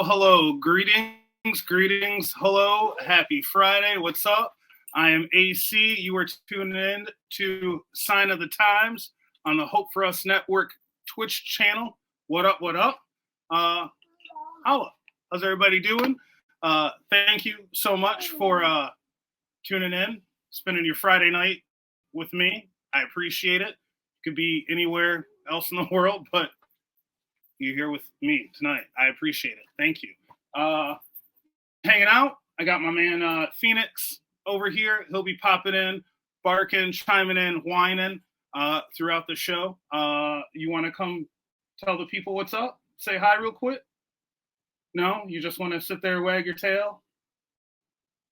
hello. Greetings. Hello. Happy Friday. What's up? I am AC. You are tuning in to Sign of the Times on the Hope for Us Network Twitch channel. What up? Holla. How's everybody doing? Thank you so much for tuning in, spending your Friday night with me. I appreciate it. You could be anywhere else in the world, but you're here with me tonight. I appreciate it. Thank you. Hanging out. I got my man Phoenix over here. He'll be popping in, barking, chiming in, whining throughout the show. You want to come tell the people what's up? Say hi real quick? No? You just want to sit there and wag your tail?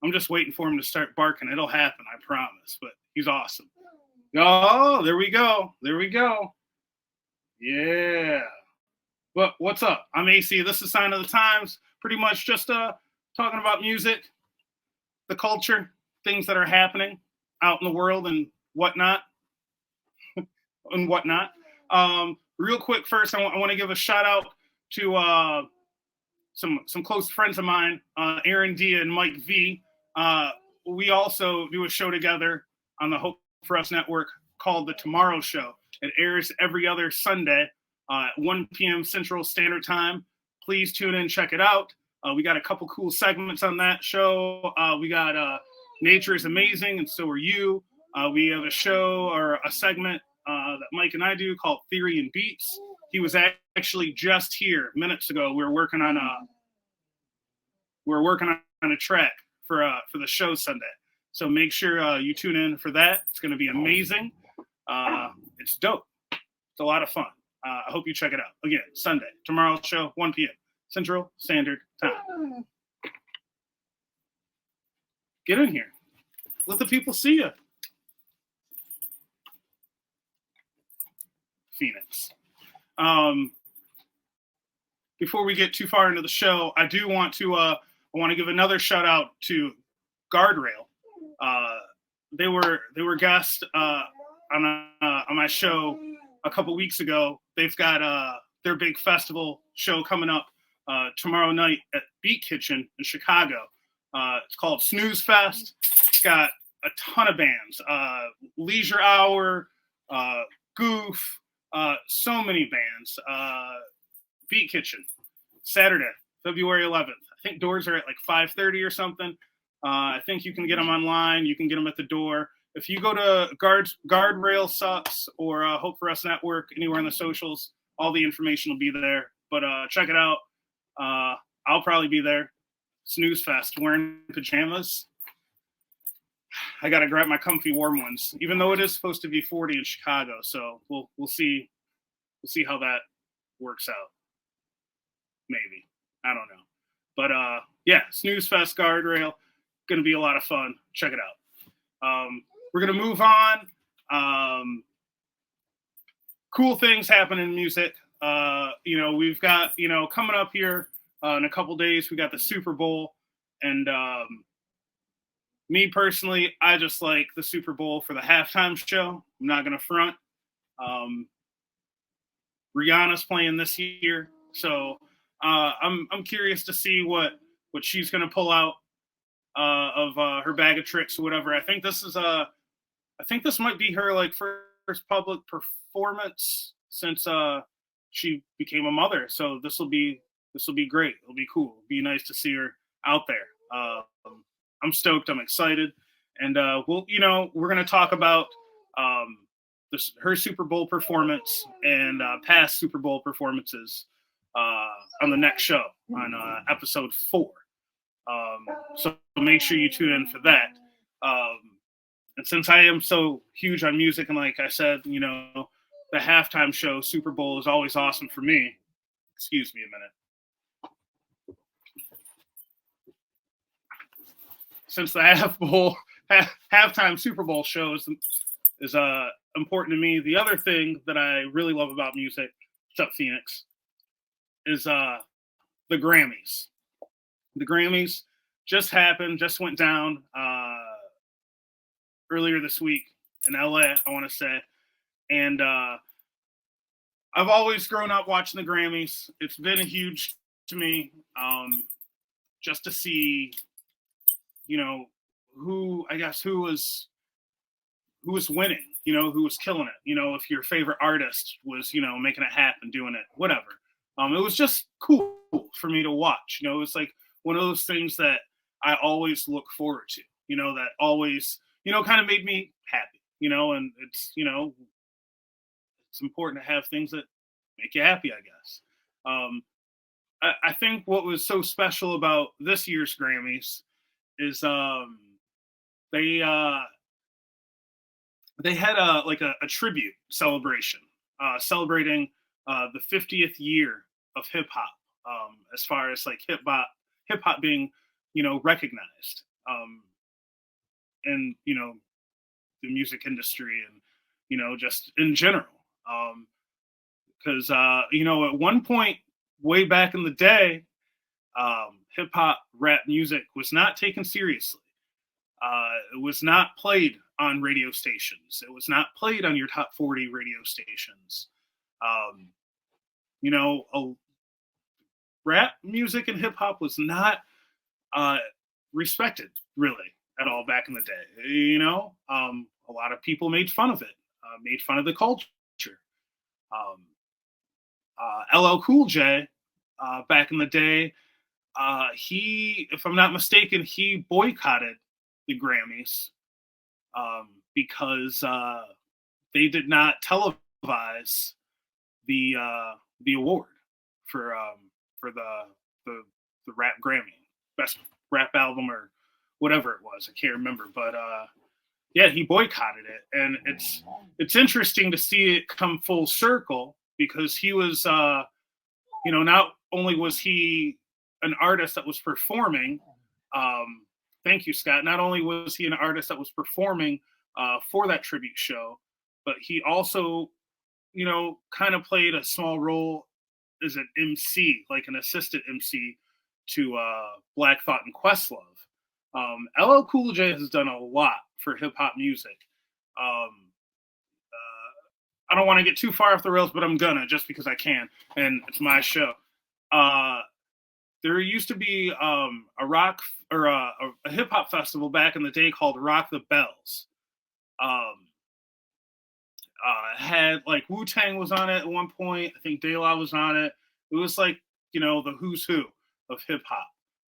I'm just waiting for him to start barking. It'll happen, I promise. But he's awesome. Oh, there we go. Yeah. But what's up? I'm AC. This is Sign of the Times. Pretty much just talking about music, the culture, things that are happening out in the world and whatnot. Real quick, first, I want to give a shout out to some close friends of mine, Aaron D and Mike V. We also do a show together on the Hope for Us Network called The Tomorrow Show. It airs every other Sunday at 1 p.m. Central Standard Time. Please tune in, check it out. We got a couple cool segments on that show. We got Nature is Amazing, and So Are You. We have a show or a segment that Mike and I do called Theory and Beats. He was actually just here minutes ago. We were working on a track for the show Sunday. So make sure you tune in for that. It's going to be amazing. It's dope. It's a lot of fun. I hope you check it out. Again, Sunday, tomorrow's show, 1 p.m. Central Standard Time. Get in here. Let the people see you. Phoenix. Before we get too far into the show, I do want to give another shout out to Guardrail. They were guests on my show a couple weeks ago. They've got their big festival show coming up tomorrow night at Beat Kitchen in Chicago. It's called Snooze Fest. It's got a ton of bands. Leisure Hour, Goof, so many bands. Beat Kitchen, Saturday, February 11th. I think doors are at like 5:30 or something. I think you can get them online. You can get them at the door. If you go to Guardrail Sucks or Hope for Us Network, anywhere on the socials, all the information will be there. But check it out. I'll probably be there. Snooze Fest, wearing pajamas. I got to grab my comfy warm ones, even though it is supposed to be 40 in Chicago. So we'll see. We'll see how that works out. Maybe. I don't know. But yeah, Snooze Fest, Guardrail. Going to be a lot of fun. Check it out. We're going to move on. Cool things happen in music. We've got, coming up here in a couple days, we got the Super Bowl. And me personally, I just like the Super Bowl for the halftime show. I'm not going to front. Rihanna's playing this year. So I'm curious to see what she's going to pull out of her bag of tricks or whatever. I think this might be her like first public performance since she became a mother. So this will be great. It'll be cool. It'll be nice to see her out there. I'm stoked. I'm excited, and we're gonna talk about her Super Bowl performance and past Super Bowl performances on the next show on episode 4. So make sure you tune in for that. And since I am so huge on music, and like I said, the halftime show, Super Bowl, is always awesome for me. Excuse me a minute. Since the halftime Super Bowl show is important to me, the other thing that I really love about music, what's up, Phoenix, is the Grammys. The Grammys just went down earlier this week in LA, I want to say. And I've always grown up watching the Grammys. It's been a huge to me, just to see, you know, who was winning, who was killing it, if your favorite artist was, making it happen, doing it, whatever. It was just cool for me to watch. It's like one of those things that I always look forward to, that always, kind of made me happy, and it's important to have things that make you happy, I guess. I think what was so special about this year's Grammys is they they had a tribute celebration celebrating the 50th year of hip hop, as far as like hip hop being recognized, in the music industry, and just in general, because at one point way back in the day, hip hop rap music was not taken seriously. It was not played on radio stations. It was not played on your top 40 radio stations. Rap music and hip hop was not respected really at all back in the day. A lot of people made fun of it, made fun of the culture. LL Cool J, back in the day, he, if I'm not mistaken, he boycotted the Grammys, because they did not televise the award for the rap Grammy, best rap album or whatever it was. I can't remember, but yeah, he boycotted it, and it's interesting to see it come full circle, because he was, not only was he an artist that was performing. Thank you, Scott. Not only was he an artist that was performing for that tribute show, but he also, kind of played a small role as an MC, like an assistant MC to Black Thought and Questlove. LL Cool J has done a lot for hip hop music. I don't want to get too far off the rails, but I'm gonna, just because I can, and it's my show. There used to be a rock or a hip hop festival back in the day called Rock the Bells. Had like Wu-Tang was on it at one point. I think De La was on it. It was like, the who's who of hip hop.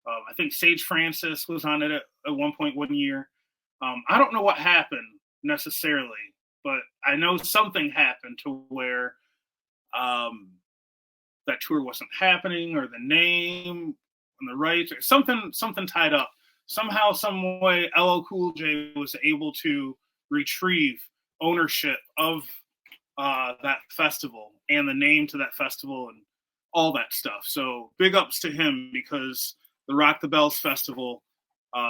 I think Sage Francis was on it at one point one year. I don't know what happened necessarily, but I know something happened to where that tour wasn't happening, or the name and the rights, or something tied up. Somehow, some way, LL Cool J was able to retrieve ownership of that festival and the name to that festival and all that stuff. So big ups to him, because the Rock the Bells Festival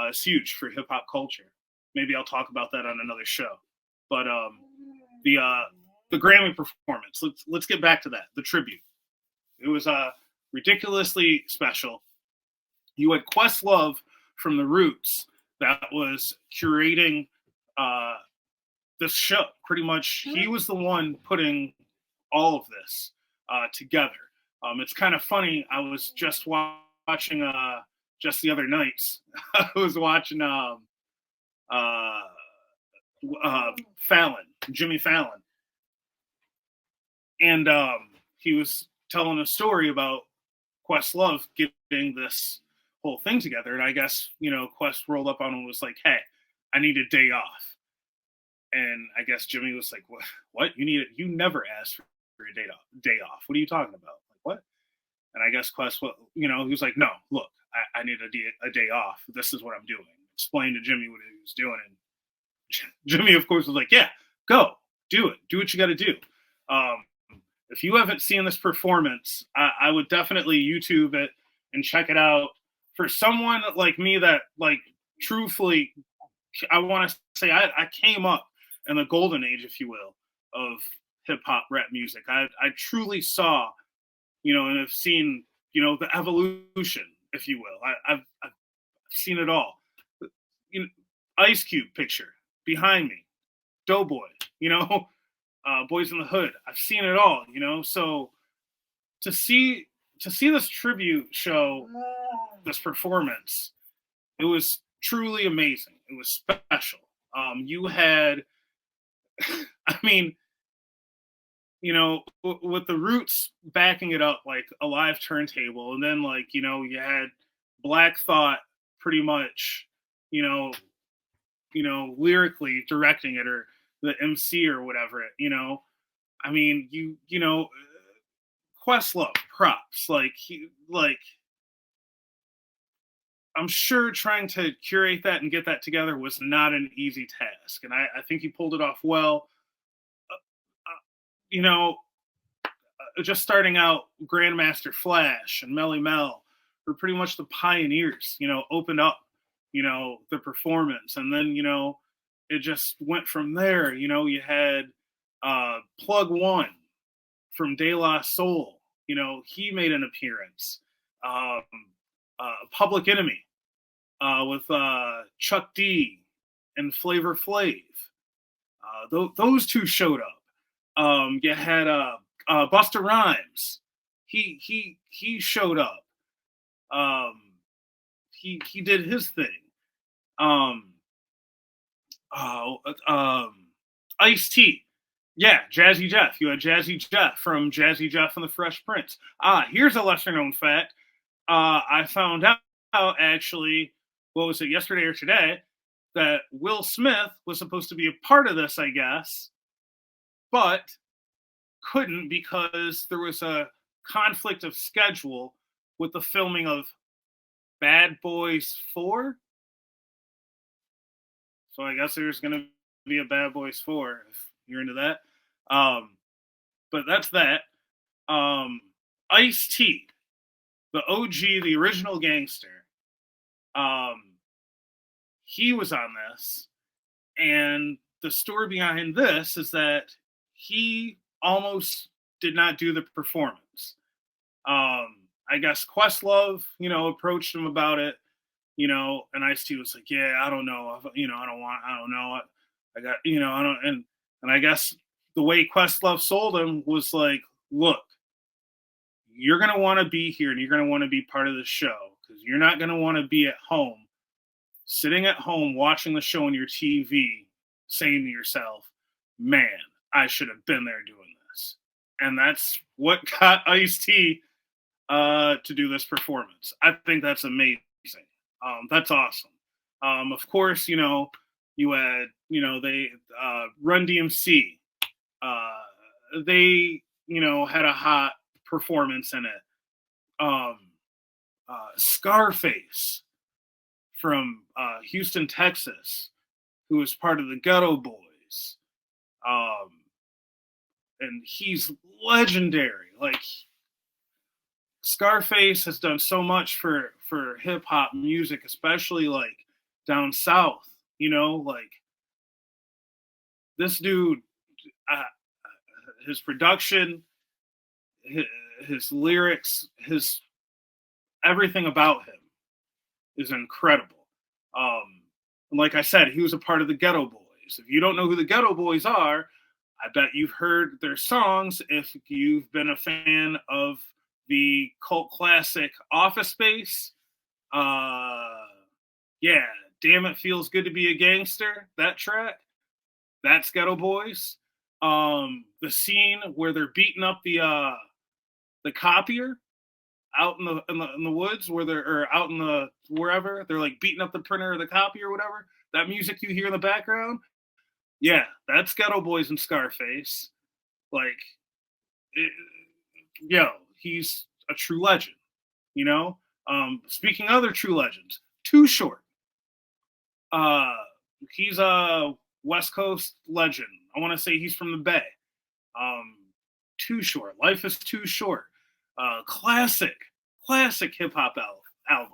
is huge for hip hop culture. Maybe I'll talk about that on another show. But the Grammy performance. Let's get back to that. The tribute. It was ridiculously special. You had Questlove from The Roots that was curating this show. Pretty much, he was the one putting all of this together. It's kind of funny. I was just watching just the other nights. I was watching Fallon, Jimmy Fallon, and he was telling a story about Questlove getting this whole thing together. And I guess, Quest rolled up on him and was like, "Hey, I need a day off." And I guess Jimmy was like, "What? You never asked for a day off. What are you talking about? Like, what?" And I guess Quest, he was like, "No, look, I need a day off. This is what I'm doing." Explained to Jimmy what he was doing. And Jimmy, of course, was like, "Yeah, go do it. Do what you got to do." If you haven't seen this performance, I would definitely YouTube it and check it out. For someone like me that, like, truthfully, I want to say I came up in the golden age, if you will, of hip hop rap music. I truly saw, and have seen, the evolution, if you will. I've seen it all. Ice Cube picture behind me, Doughboy, Boys in the Hood. I've seen it all, So to see to see this tribute show, this performance, it was truly amazing. It was special. You had, I mean, you know, with the Roots backing it up like a live turntable, and then like, you know, you had Black Thought pretty much, you know, lyrically directing it, or the MC or whatever, you know. I mean, you know, Questlove props, like I'm sure trying to curate that and get that together was not an easy task, and I think he pulled it off well. You know, just starting out, Grandmaster Flash and Melly Mel were pretty much the pioneers. You know, opened up, you know, the performance, and then you know, it just went from there. You know, you had Plug One from De La Soul. You know, he made an appearance. Um, Public Enemy with Chuck D and Flavor Flav. Those two showed up. You had Busta Rhymes. He showed up. He did his thing. Ice-T. Yeah, Jazzy Jeff. You had Jazzy Jeff from Jazzy Jeff and the Fresh Prince. Here's a lesser known fact. I found out actually, what was it, yesterday or today, that Will Smith was supposed to be a part of this, I guess, but couldn't because there was a conflict of schedule with the filming of Bad Boys 4. So I guess there's going to be a Bad Boys 4 if you're into that. But that's that. Ice-T, the OG, the original gangster, he was on this. And the story behind this is that he almost did not do the performance. I guess Questlove, you know, approached him about it, you know, and Ice-T was like, yeah, I don't know. You know, I don't know. I got, you know, I don't, and I guess the way Questlove sold him was like, look, you're going to want to be here and you're going to want to be part of the show, because you're not going to want to be at home, sitting at home, watching the show on your TV, saying to yourself, man, I should have been there doing this. And that's what got Ice-T to do this performance. I think that's amazing. That's awesome. Of course, you know, you had, you know, they Run DMC. They, you know, had a hot performance in it. Scarface from Houston, Texas, who was part of the Ghetto Boys. And he's legendary. Like, Scarface has done so much for hip hop music, especially like down south, you know, like this dude, his production, his lyrics, his everything about him is incredible. And like I said, he was a part of the Ghetto Boys. If you don't know who the Ghetto Boys are, I bet you've heard their songs if you've been a fan of the cult classic Office Space. Yeah, Damn It Feels Good to Be a Gangster, that track. That's Ghetto Boys. The scene where they're beating up the copier out in the woods, where they're, or out in the wherever they're like beating up the printer or the copy or whatever. That music you hear in the background, yeah, that's Ghetto Boys and Scarface. Like, yo, he's a true legend. You know. Speaking of other true legends, Too Short. He's a West Coast legend. I want to say he's from the Bay. Too Short. Life is Too Short. Classic hip hop album.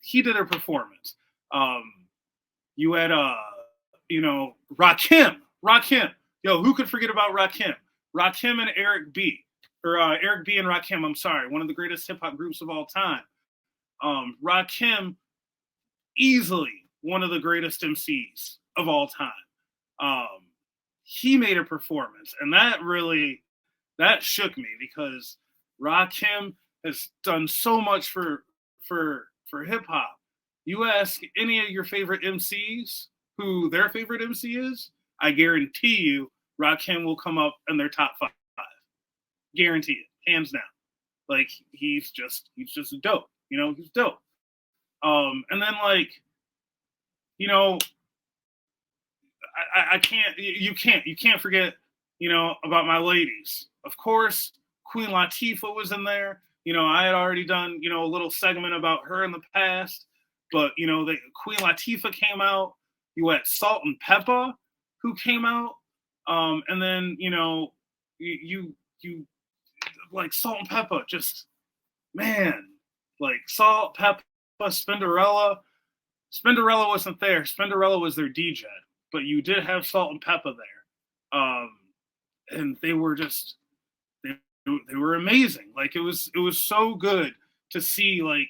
He did a performance. You had you know, Rakim. Yo, who could forget about Rakim? Rakim and Eric B. Or Eric B and Rakim, I'm sorry. One of the greatest hip hop groups of all time. Rakim, easily one of the greatest MCs of all time. He made a performance, and that shook me, because Rakim has done so much for hip hop. You ask any of your favorite MCs who their favorite MC is, I guarantee you Rakim will come up in their top five. Guarantee it, hands down. Like he's just dope. You know, he's dope. And then like, you know, I can't you can't forget, you know, about my ladies. Of course, Queen Latifah was in there. You know, I had already done, you know, a little segment about her in the past, but you know, the Queen Latifah came out. You had Salt-N-Pepa who came out. And then, you know, you like Salt-N-Pepa, just man, like Salt-N-Pepa, Spinderella. Spinderella wasn't there. Spinderella was their DJ, but you did have Salt-N-Pepa there, and they were just they were amazing. Like it was so good to see like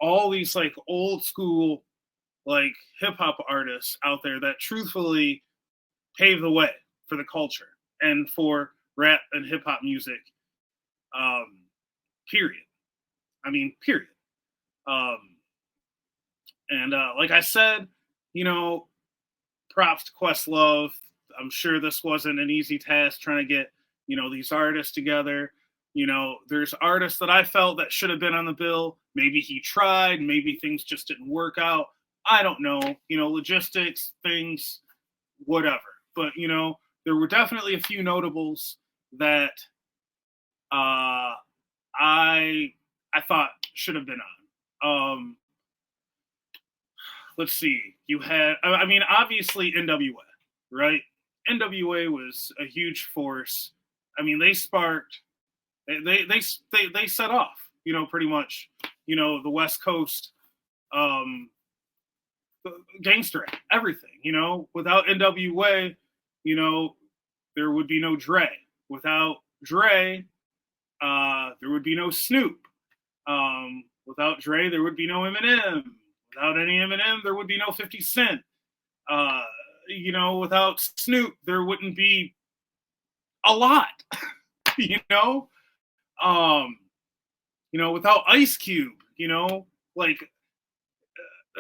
all these like old school like hip hop artists out there that truthfully paved the way for the culture and for rap and hip hop music. Period. I mean, period. Um, and like I said, you know, props to Questlove. I'm sure this wasn't an easy task trying to get, you know, these artists together. You know, there's artists that I felt that should have been on the bill. Maybe he tried, maybe things just didn't work out. I don't know, you know, logistics, things, whatever. But, you know, there were definitely a few notables that I thought should have been on. Let's see. You had, I mean, obviously NWA, right? NWA was a huge force. I mean, they sparked, they set off, you know, pretty much, you know, the West Coast, gangster rap, everything, you know. Without NWA, you know, there would be no Dre. Without Dre, there would be no Snoop. Without Dre, there would be no Eminem. Without any Eminem, there would be no 50 Cent. You know, without Snoop, there wouldn't be a lot. You know, without Ice Cube, you know, like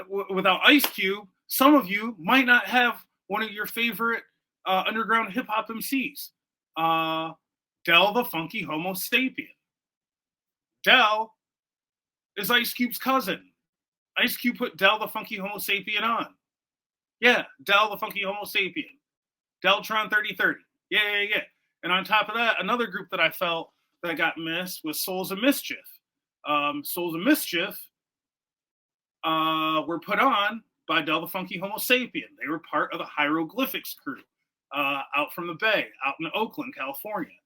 without Ice Cube, some of you might not have one of your favorite underground hip hop MCs, Del the Funky Homosapien. Del is Ice Cube's cousin. Ice Cube put Del the Funky Homosapien on. Yeah, Del the Funky Homosapien. Deltron 3030. Yeah. And on top of that, another group that I felt that got missed was Souls of Mischief. Souls of Mischief were put on by Del the Funky Homosapien. They were part of the Hieroglyphics crew out from the Bay, out in Oakland, California.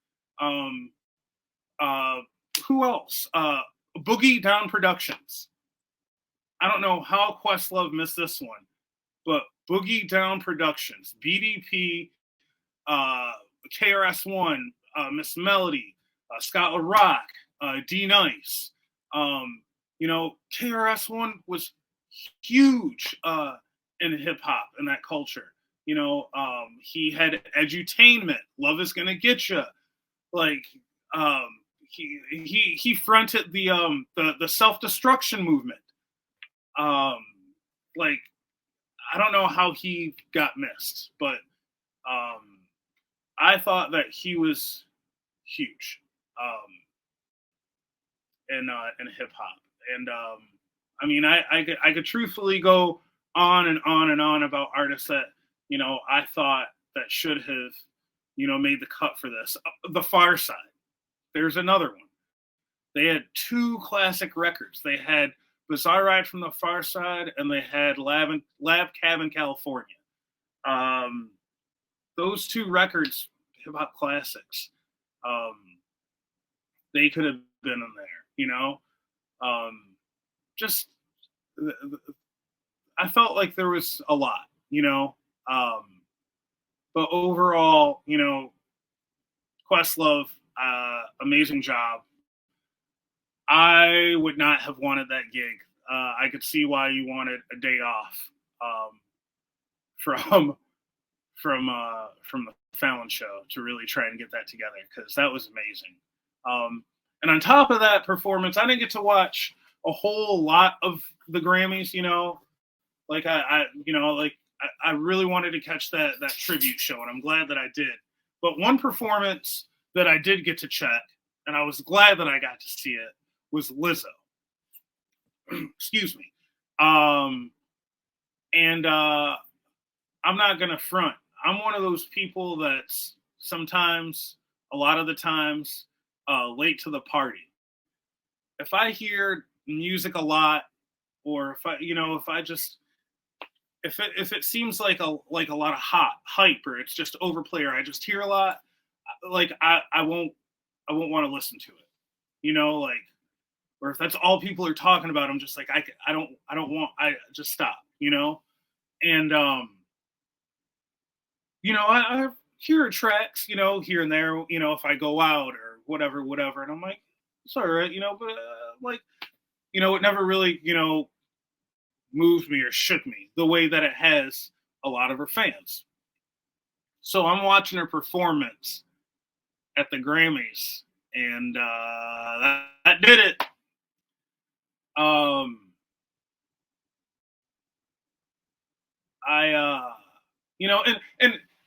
Who else? Boogie Down Productions. I don't know how Questlove missed this one, but Boogie Down Productions, BDP, KRS-One, Miss Melody, Scott LaRock, D Nice. You know, KRS-One was huge in hip hop and that culture. You know, he had edutainment, Love Is Gonna Get Ya. Like, he fronted the self-destruction movement. Like, I don't know how he got missed, but I thought that he was huge in hip hop. And I mean, I could truthfully go on and on and on about artists that, you know, I thought that should have, you know, made the cut for this. The Far Side. There's another one. They had two classic records. They had Bizarre Ride from the Far Side, and they had Lab Cab in California. Those two records, hip hop classics. They could have been in there, you know. Just, I felt like there was a lot, you know. But overall, you know, Questlove, amazing job. I would not have wanted that gig. I could see why you wanted a day off from the Fallon show to really try and get that together, because that was amazing. And on top of that performance, I didn't get to watch a whole lot of the Grammys. Like I really wanted to catch that tribute show, and I'm glad that I did. But one performance that I did get to check, and I was glad that I got to see it, was Lizzo. Excuse me. And I'm not gonna front. I'm one of those people that's sometimes, a lot of the times, late to the party. If I hear music a lot, or if it seems like a lot of hype, or it's just overplay, or I just hear a lot, like I won't want to listen to it. Like, or if that's all people are talking about, I'm just like, I don't want, I just stop. And I hear tracks, here and there, if I go out or whatever, and I'm like, it's all right, but like, it never really, moved me or shook me the way that it has a lot of her fans. So I'm watching her performance at the Grammys, and that did it.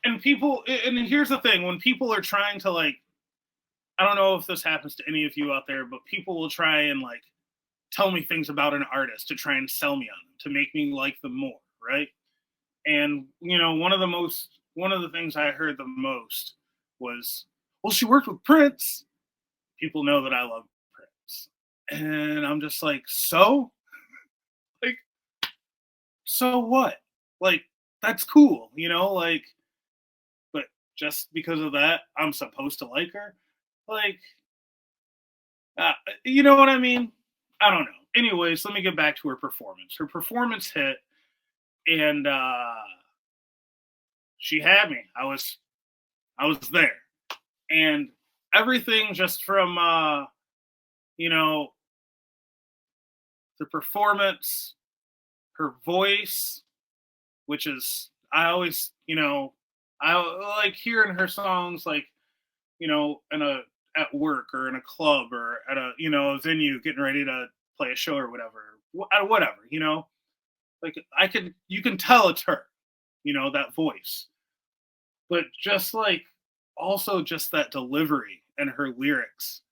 And people, and here's the thing: when people are trying to, like, I don't know if this happens to any of you out there, but people will try and, like, tell me things about an artist to try and sell me on them, to make me like them more, right? And one of the things I heard the most was, well, she worked with Prince. People know that I love Prince. And I'm just like, so? Like, so what? Like, that's cool, like, but just because of that, I'm supposed to like her? Like, you know what I mean? I don't know. Anyways, let me get back to her performance. Her performance hit, and she had me. I was there. And everything, just from the performance, her voice, which is, I always, I like hearing her songs, like, at work, or in a club, or at a, a venue, getting ready to play a show or whatever, like, you can tell it's her, that voice, but just, like, also just that delivery and her lyrics,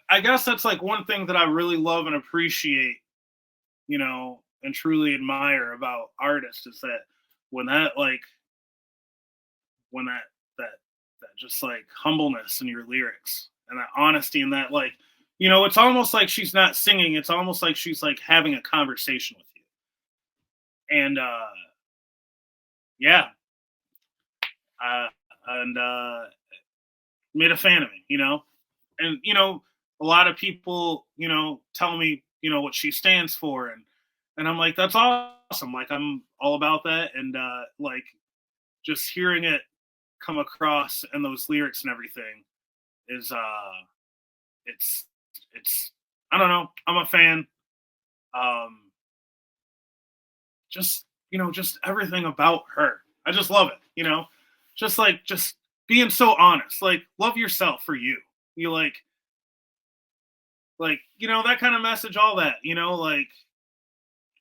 I guess that's, like, one thing that I really love and appreciate, and truly admire about artists, is that when that, like, when that just, like, humbleness in your lyrics, and that honesty, and that, like, it's almost like she's not singing. It's almost like she's, like, having a conversation with you. And yeah, and made a fan of me, and a lot of people, tell me, what she stands for, and I'm like, that's awesome. Like, I'm all about that, and like, just hearing it come across, and those lyrics and everything is it's I don't know, I'm a fan. um just everything about her, I just love it, just being so honest, like, love yourself for you, you like, that kind of message, all that, like,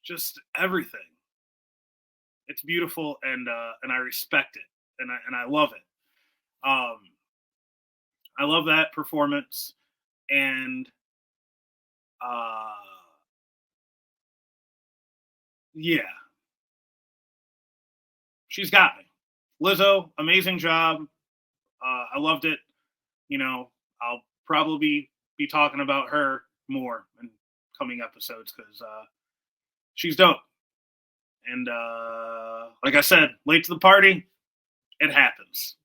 just everything. It's beautiful, and I respect it, and I love it. I love that performance, and uh yeah, she's got me. Lizzo, amazing job. I loved it. I'll probably be talking about her more in coming episodes, because she's dope. And like I said, late to the party, it happens.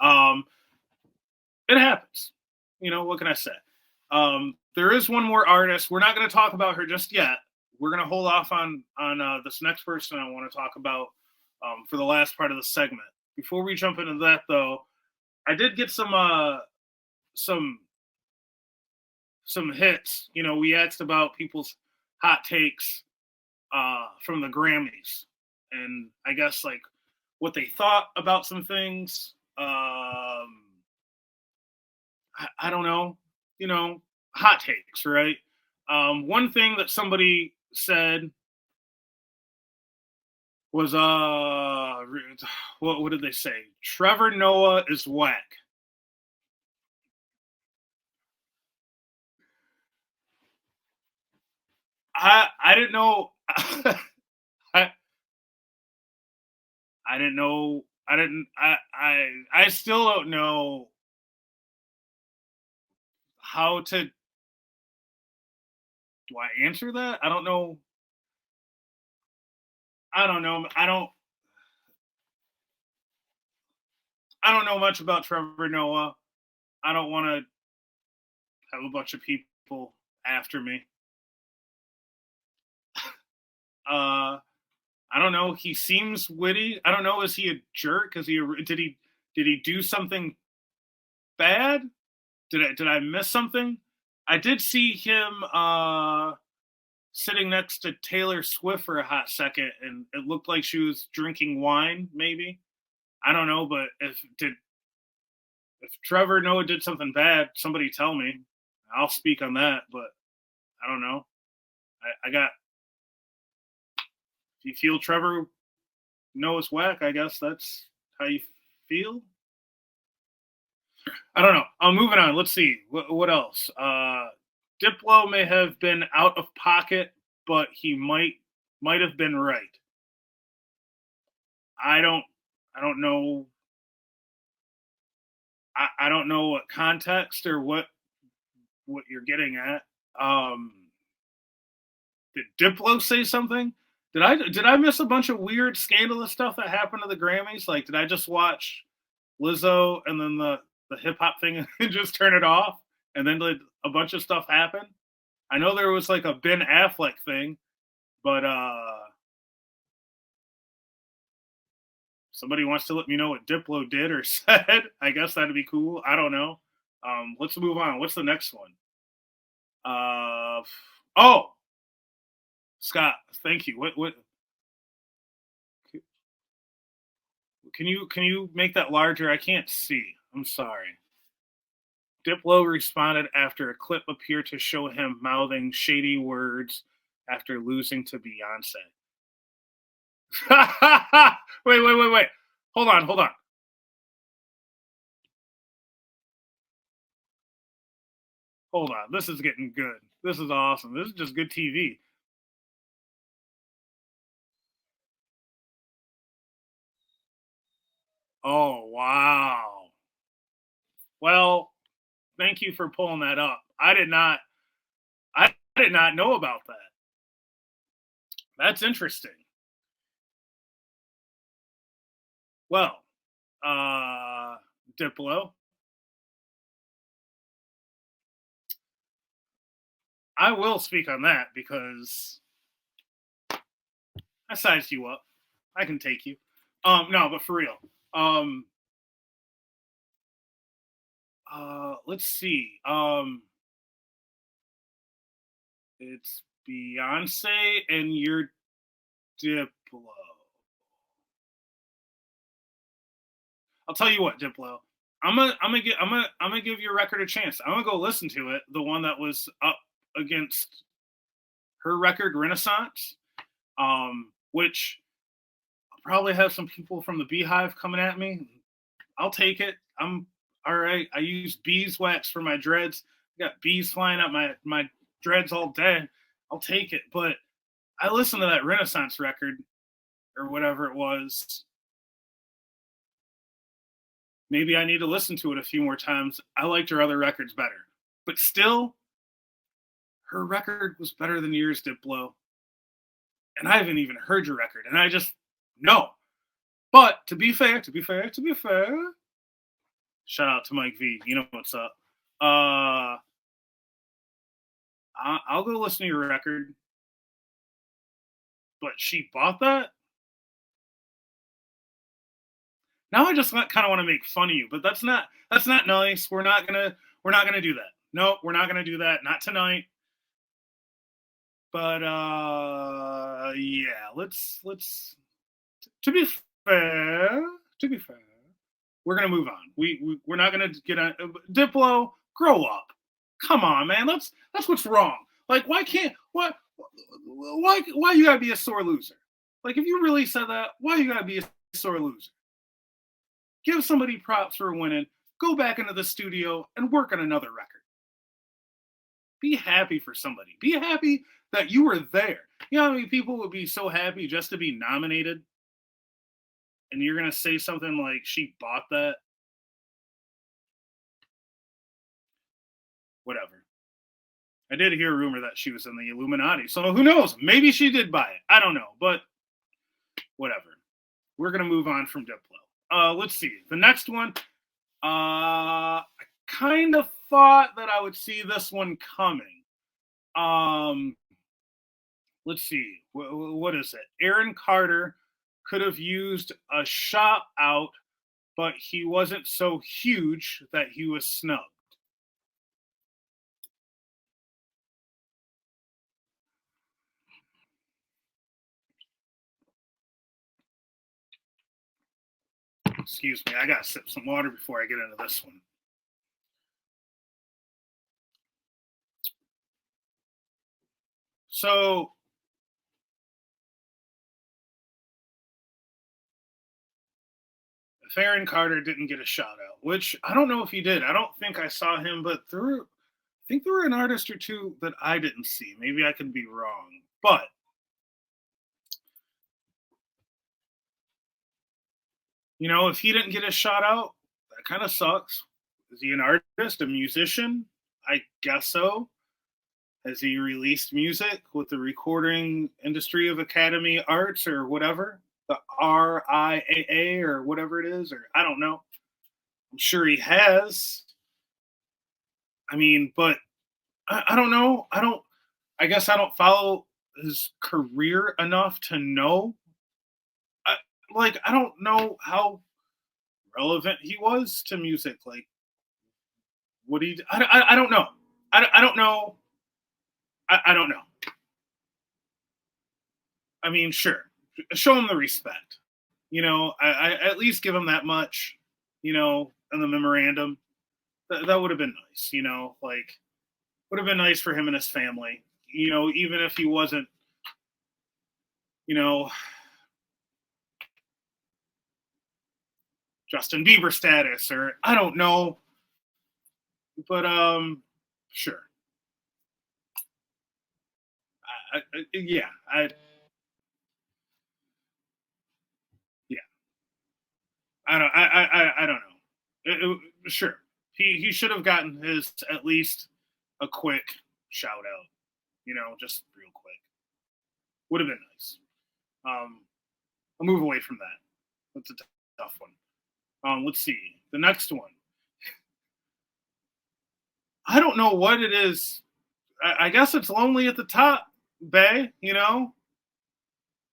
Um, it happens. What can I say? There is one more artist. We're not going to talk about her just yet. We're going to hold off on this next person I want to talk about for the last part of the segment. Before we jump into that, though, I did get some hits. We asked about people's hot takes from the Grammys, and I guess, like, what they thought about some things. I don't know. you know, hot takes, right? One thing that somebody said was what did they say? Trevor Noah is whack. I didn't know. I I didn't know. I didn't. I still don't know how to. Do I answer that? I don't know. I don't know. I don't know much about Trevor Noah. I don't want to have a bunch of people after me. Uh, I don't know. He seems witty. I don't know. Is he a jerk? Is he? Did he do something bad? Did I miss something? I did see him sitting next to Taylor Swift for a hot second, and it looked like she was drinking wine. Maybe I don't know, but if Trevor Noah did something bad, somebody tell me. I'll speak on that. But I don't know. I got. If you feel Trevor Noah's whack, I guess that's how you feel. I don't know. I'm moving on. Let's see what else. Diplo may have been out of pocket, but he might have been right. I don't. I don't know. I don't know what context or what you're getting at. Um, did Diplo say something? Did I miss a bunch of weird scandalous stuff that happened to the Grammys? Like, did I just watch Lizzo and then the hip hop thing and just turn it off? And then did a bunch of stuff happen? I know there was like a Ben Affleck thing, but somebody wants to let me know what Diplo did or said. I guess that'd be cool. I don't know. Let's move on. What's the next one? Oh, Scott, thank you. What can you make that larger? I can't see. I'm sorry. Diplo responded after a clip appeared to show him mouthing shady words after losing to Beyonce. Wait. Hold on. Hold on. This is getting good. This is awesome. This is just good TV. Oh, wow. Well, thank you for pulling that up. I did not know about that. That's interesting. Well, uh Diplo, I will speak on that because I sized you up. I can take you. No, but for real. Um let's see. It's Beyonce and your Diplo. I'll tell you what, Diplo. I'm gonna give your record a chance. I'm gonna go listen to it. The one that was up against her record, Renaissance. Which I'll probably have some people from the Beehive coming at me. I'll take it. I'm all right. I use beeswax for my dreads. I got bees flying up my dreads all day. I'll take it. But I listened to that Renaissance record or whatever it was. Maybe I need to listen to it a few more times. I liked her other records better. But still, her record was better than yours, Diplo. And I haven't even heard your record. And I just know. But to be fair, shout out to Mike V. You know what's up. I'll go listen to your record. But she bought that? Now I just kind of want to make fun of you, but that's not nice. We're not gonna do that. No, we're not gonna do that. Not tonight. But yeah, let's to be fair, to be fair, we're gonna move on. We're not gonna get on Diplo. Grow up. Come on, man. That's what's wrong. Like, why can't why you gotta be a sore loser? Like, if you really said that, why you gotta be a sore loser? Give somebody props for winning. Go back into the studio and work on another record. Be happy for somebody. Be happy that you were there. You know how many people would be so happy just to be nominated? And you're gonna say something like she bought that? Whatever. I did hear a rumor that she was in the Illuminati. So who knows? Maybe she did buy it. I don't know. But whatever. We're gonna move on from Diplo. Let's see. The next one. I kind of thought that I would see this one coming. Let's see. What is it? Aaron Carter could have used a shout out, but he wasn't so huge that he was snubbed. Excuse me, I gotta sip some water before I get into this one. So, if Aaron Carter didn't get a shout out, which I don't know if he did. I don't think I saw him, but I think there were an artist or two that I didn't see. Maybe I could be wrong. But if he didn't get a shout out, that kind of sucks. Is he an artist, a musician? I guess so. Has he released music with the Recording Industry of Academy Arts or whatever? The RIAA or whatever it is, or I don't know. I'm sure he has. I mean, but I don't know. I guess I don't follow his career enough to know. I don't know how relevant he was to music. Like, what he, I don't know. I don't know. I don't know. I mean, sure, show him the respect. I at least give him that much. In the memorandum, that would have been nice. Like, would have been nice for him and his family. Even if he wasn't, Justin Bieber status or I don't know, but sure. Yeah, yeah. I don't know. Sure, he should have gotten his at least a quick shout out. Just real quick. Would have been nice. I'll move away from that. That's a tough one. Let's see the next one. I don't know what it is. I guess it's lonely at the top, Bay.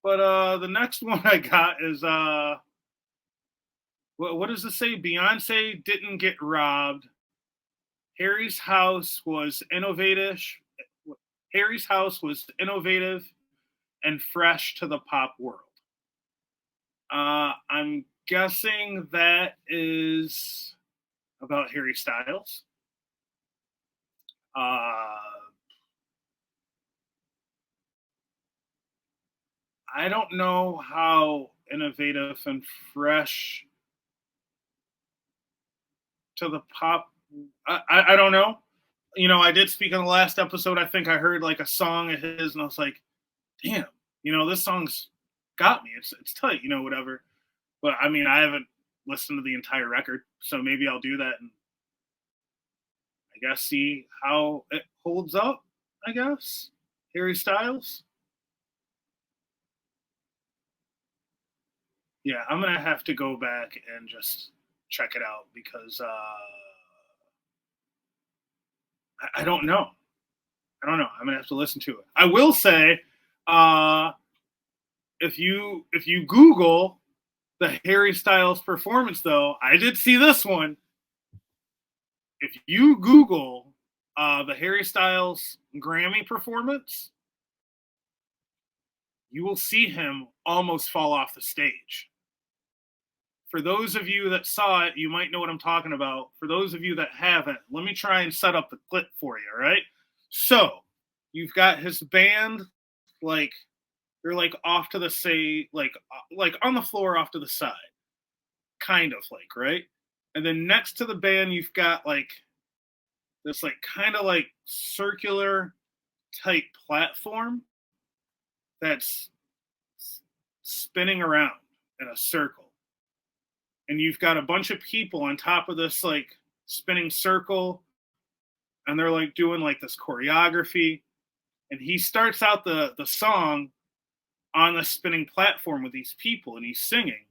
But the next one I got is what does it say? Beyonce didn't get robbed. Harry's house was innovative. Harry's house was innovative and fresh to the pop world. I'm guessing that is about Harry Styles. I don't know how innovative and fresh to the pop. I don't know. I did speak in the last episode. I think I heard like a song of his, and I was like, damn, this song's got me. It's tight, whatever. But I mean, I haven't listened to the entire record, so maybe I'll do that and I guess see how it holds up. I guess Harry Styles. Yeah, I'm gonna have to go back and just check it out because I don't know. I don't know. I'm gonna have to listen to it. I will say, if you Google the Harry Styles performance, though, I did see this one. If you Google the Harry Styles Grammy performance, you will see him almost fall off the stage For those of you that saw it, you might know what I'm talking about. For those of you that haven't, let me try and set up the clip for you, all right? So, you've got his band, like, they're like off to the like on the floor off to the side, kind of like, right? And then next to the band, you've got like this, like, kind of like circular type platform that's spinning around in a circle. And you've got a bunch of people on top of this like spinning circle, and they're like doing like this choreography. And he starts out the song on the spinning platform with these people, and he's singing.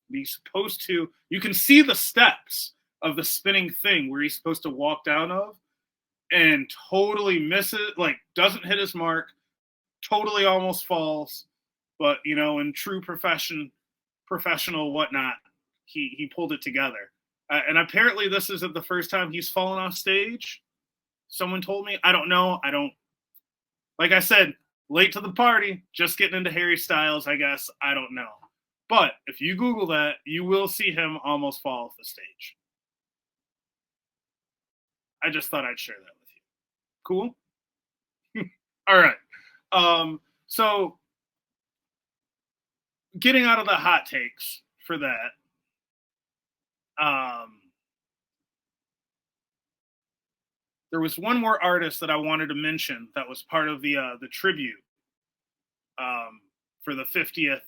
He's supposed to, you can see the steps of the spinning thing where he's supposed to walk down of, and totally misses, like doesn't hit his mark, totally almost falls. But, you know, in true professional whatnot, he pulled it together. And apparently this isn't the first time he's fallen off stage. Someone told me. I don't know. Like I said, late to the party, just getting into Harry Styles, I guess. I don't know. But if you Google that, you will see him almost fall off the stage. I just thought I'd share that with you. Cool? All right. So getting out of the hot takes for that, there was one more artist that I wanted to mention that was part of the tribute for the 50th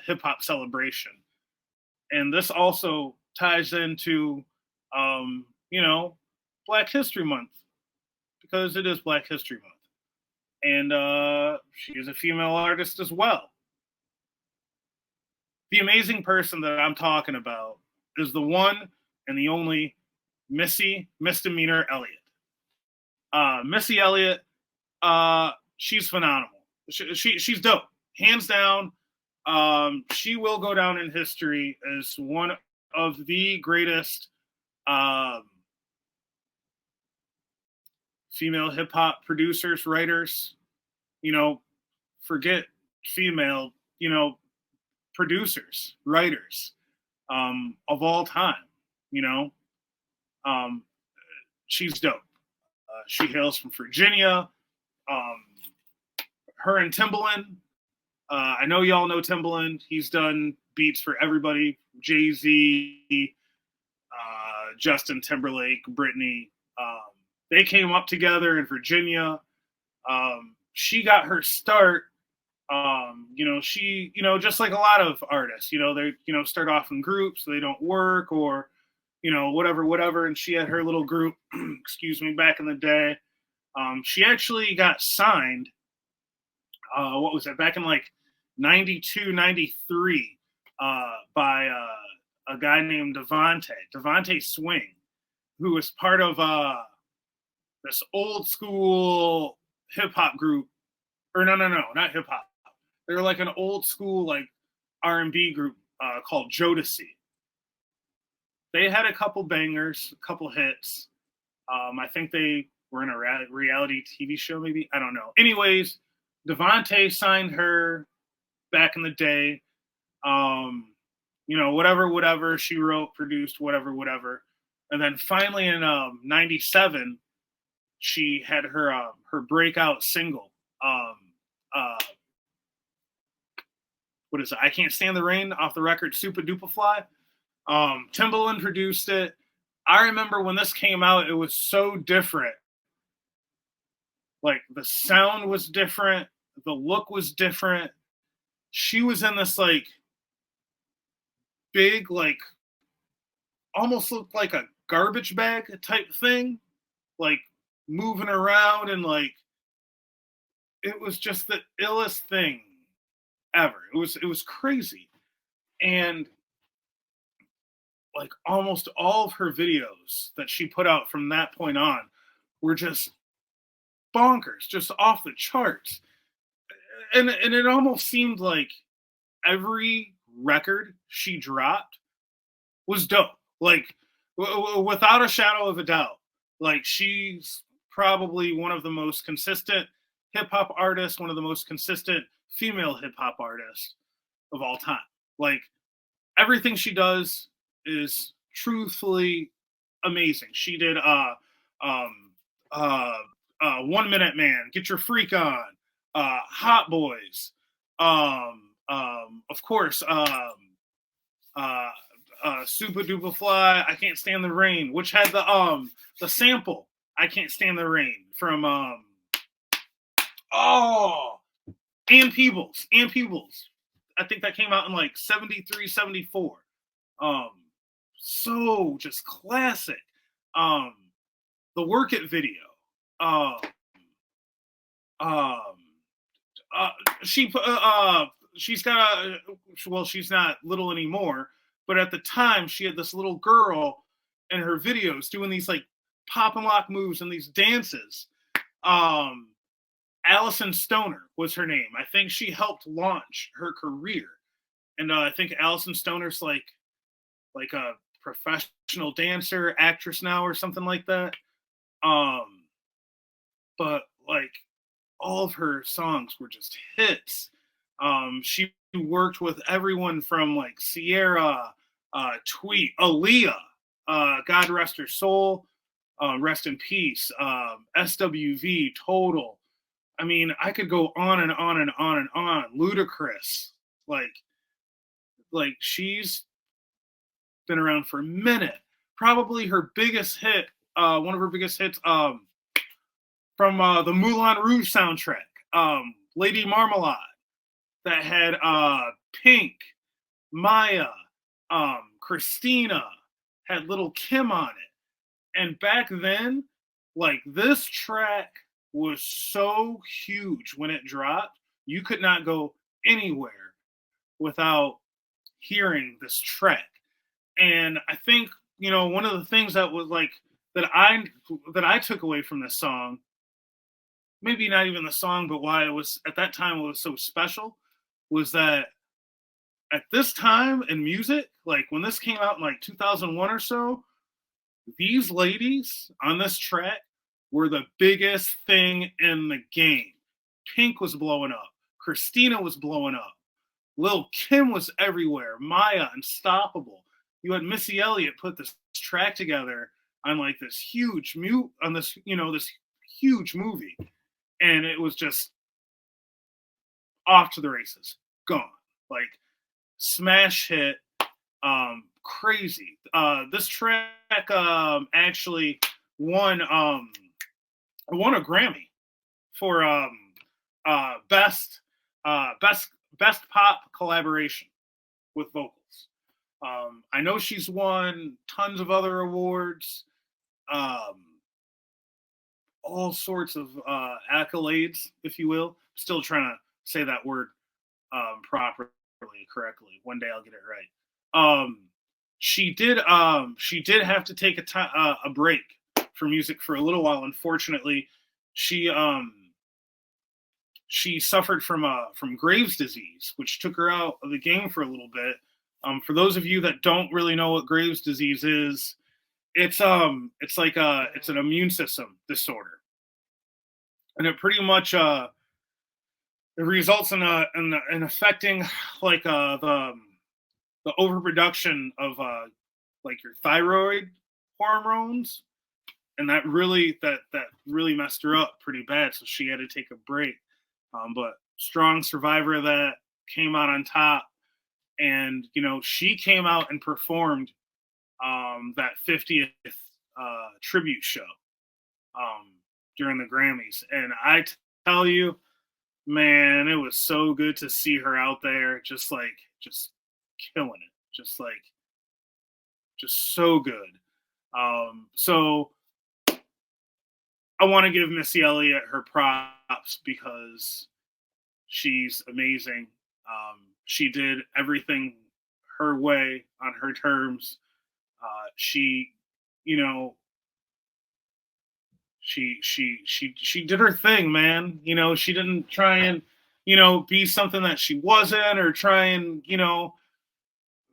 hip hop celebration, and this also ties into you know, Black History Month, because it is Black History Month, and she is a female artist as well. The amazing person that I'm talking about is the one and the only Missy Misdemeanor Elliot. Missy Elliot, she's phenomenal. She's dope, hands down. She will go down in history as one of the greatest female hip hop producers, writers. You know, forget female, you know, producers, writers of all time. You know, she's dope. She hails from Virginia. Her and Timbaland. I know y'all know Timbaland. He's done beats for everybody. Jay-Z, Justin Timberlake, Britney. They came up together in Virginia. She got her start. You know, she, you know, just like a lot of artists, you know, they, you know, start off in groups, they don't work, or, you know, whatever. And she had her little group, excuse me, back in the day. She actually got signed, what was it, back in like 92, 93, by a guy named Devontae Swing, who was part of this old school hip hop group, or no, not hip hop. They're like an old school like R&B group called Jodeci. They had a couple bangers, a couple hits. I think they were in a reality TV show, maybe. I don't know. Anyways, Devontae signed her back in the day. You know, whatever she wrote, produced, whatever. And then finally in 97, she had her breakout single. What is it? I Can't Stand the Rain, off the record Super Duper Fly. Timbaland produced it. I remember when this came out, it was so different. Like, the sound was different. The look was different. She was in this, like, big, like, almost looked like a garbage bag type thing. Like, moving around, and, like, it was just the illest thing ever. It was crazy. And like almost all of her videos that she put out from that point on were just bonkers, just off the charts. And it almost seemed like every record she dropped was dope. Like, without a shadow of a doubt, like, she's probably one of the most consistent hip hop artists, one of the most consistent female hip hop artists of all time. Like, everything she does is truthfully amazing. She did um, 1 Minute Man, Get Your Freak On, Hot Boys, of course, uh, Super Duper Fly, I Can't Stand the Rain, which had the sample I Can't Stand the Rain from oh and Peebles. I think that came out in like 73, 74. Um, so just classic. Um, the Work It video. Um, um, uh, she she's got a, well, she's not little anymore, but at the time she had this little girl in her videos doing these like pop and lock moves and these dances. Um, Allison Stoner was her name. I think she helped launch her career, and I think Allison Stoner's like a professional dancer, actress now, or something like that. Um, but like all of her songs were just hits. She worked with everyone from like Sierra, Tweet, Aaliyah, God rest her soul, rest in peace, SWV, Total. I mean, I could go on and on and on and on. Ludacris, like, she's been around for a minute. Probably her biggest hit, one of her biggest hits, from the Moulin Rouge soundtrack, Lady Marmalade, that had Pink, Maya, Christina, had Little Kim on it. And back then, like, this track was so huge when it dropped, you could not go anywhere without hearing this track. And I think, one of the things that was like that I took away from this song, maybe not even the song, but why it was at that time it was so special, was that at this time in music, like when this came out in like 2001 or so, these ladies on this track were the biggest thing in the game. Pink was blowing up. Christina was blowing up. Lil Kim was everywhere. Maya, Unstoppable. You had Missy Elliot put this track together on like this huge this huge movie, and it was just off to the races, gone, like smash hit, crazy. This track actually won a Grammy for best pop collaboration with vocals. I know she's won tons of other awards, all sorts of accolades, if you will. Still trying to say that word properly, correctly. One day I'll get it right. She did have to take a break for music for a little while. Unfortunately, she suffered from Graves' disease, which took her out of the game for a little bit. For those of you that don't really know what Graves' disease is, it's like it's an immune system disorder, and it pretty much it results in affecting like the overproduction of like your thyroid hormones, and that really messed her up pretty bad. So she had to take a break. But strong survivor of that, came out on top, and she came out and performed that 50th tribute show during the Grammys, and I tell you, man, it was so good to see her out there, just killing it, just so good. So I want to give Missy Elliott her props because she's amazing. She did everything her way on her terms. She did her thing, man. She didn't try and be something that she wasn't, or try and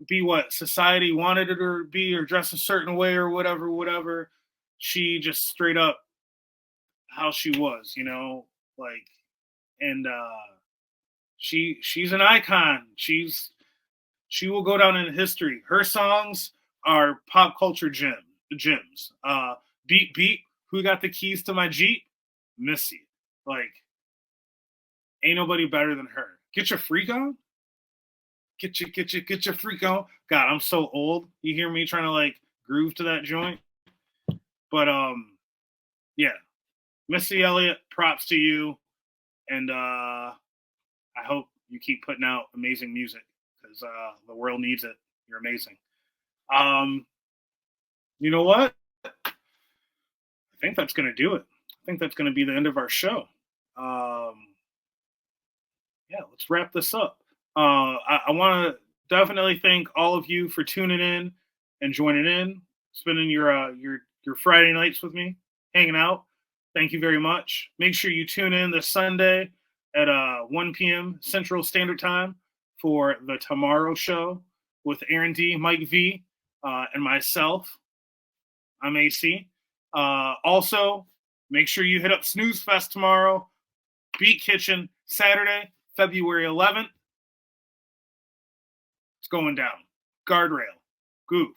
be what society wanted her to be, or dress a certain way, or whatever. She just straight up how she was, and she's an icon. She's She will go down in history. Her songs are pop culture gems. Beat Beat, Who Got the Keys to My Jeep? Missy. Like, ain't nobody better than her. Get your freak on? Get your freak on. God, I'm so old. You hear me trying to like groove to that joint? But yeah. Missy Elliot, props to you. And I hope you keep putting out amazing music because the world needs it. You're amazing. You know what? I think that's going to do it. I think that's going to be the end of our show. Yeah, let's wrap this up. I want to definitely thank all of you for tuning in and joining in, spending your Friday nights with me, hanging out. Thank you very much. Make sure you tune in this Sunday at 1 p.m. Central Standard Time for the Tomorrow Show with Aaron D, Mike V, and myself. I'm AC. Also, make sure you hit up Snooze Fest tomorrow, Beat Kitchen Saturday, February 11th. It's going down. Guardrail, Goof.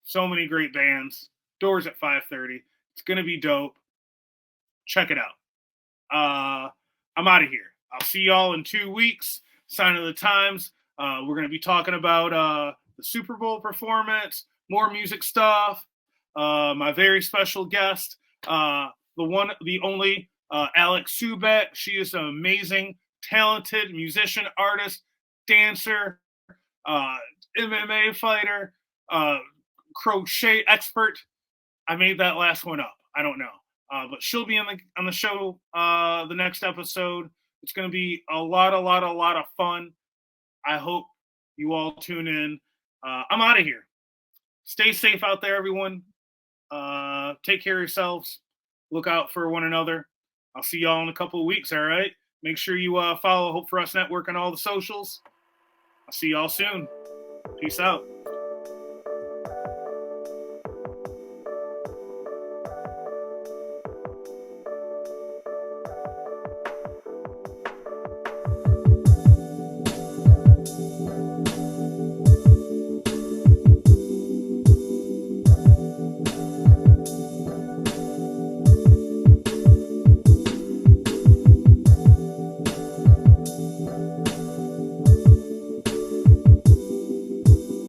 So many great bands. Doors at 5:30. It's going to be dope. Check it out. I'm out of here. I'll see y'all in 2 weeks. Sign of the times. We're going to be talking about the Super Bowl performance, more music stuff. My very special guest, the one, the only Alex Subek. She is an amazing, talented musician, artist, dancer, MMA fighter, crochet expert. I made that last one up. I don't know. But she'll be on the show the next episode. It's going to be a lot of fun. I hope you all tune in. I'm out of here. Stay safe out there, everyone. Take care of yourselves. Look out for one another. I'll see y'all in a couple of weeks, all right? Make sure you follow Hope for Us Network on all the socials. I'll see y'all soon. Peace out.